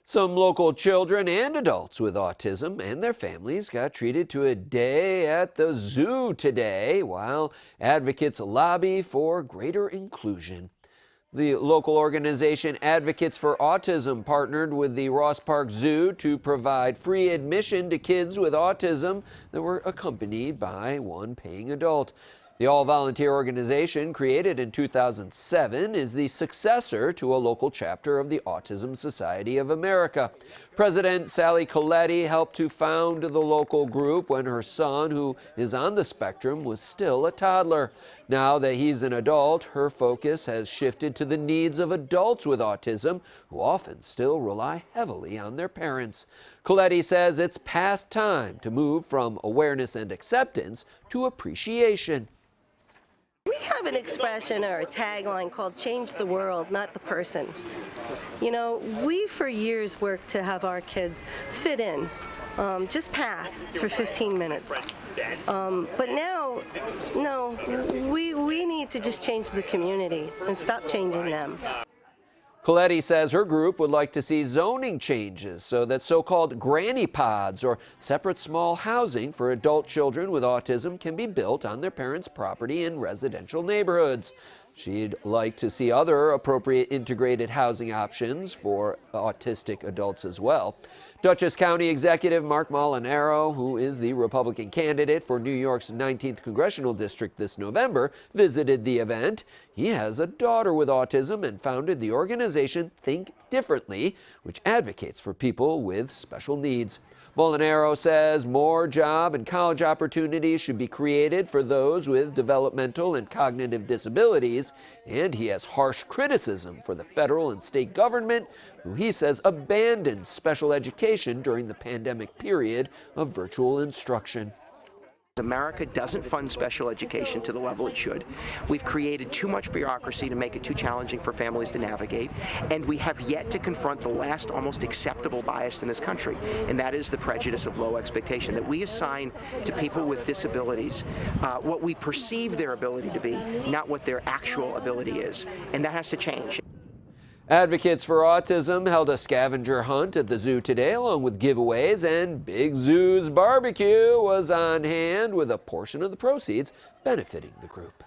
Some local children and adults with autism and their families got treated to a day at the zoo today, while advocates lobby for greater inclusion. The local organization Advocates for Autism partnered with the Ross Park Zoo to provide free admission to kids with autism that were accompanied by one paying adult. The all-volunteer organization, created in 2007, is the successor to a local chapter of the Autism Society of America. President Sally Coletti helped to found the local group when her son, who is on the spectrum, was still a toddler. Now that he's an adult, her focus has shifted to the needs of adults with autism, who often still rely heavily on their parents. Coletti says it's past time to move from awareness and acceptance to appreciation. We have an expression or a tagline called "Change the world, not the person." You know, we for years worked to have our kids fit in, just pass for 15 minutes. But now, no, we need to just change the community and stop changing them. Coletti says her group would like to see zoning changes so that so-called granny pods, or separate small housing for adult children with autism, can be built on their parents' property in residential neighborhoods. She'd like to see other appropriate integrated housing options for autistic adults as well. Dutchess County Executive Mark Molinaro, who is the Republican candidate for New York's 19th Congressional District this November, visited the event. He has a daughter with autism and founded the organization Think Differently, which advocates for people with special needs. Molinaro says more job and college opportunities should be created for those with developmental and cognitive disabilities, and he has harsh criticism for the federal and state government, who he says abandoned special education during the pandemic period of virtual instruction. America doesn't fund special education to the level it should. We've created too much bureaucracy to make it too challenging for families to navigate, and we have yet to confront the last almost acceptable bias in this country, and that is the prejudice of low expectation, that we assign to people with disabilities what we perceive their ability to be, not what their actual ability is, and that has to change. Advocates for Autism held a scavenger hunt at the zoo today, along with giveaways, and Big Zoo's barbecue was on hand, with a portion of the proceeds benefiting the group.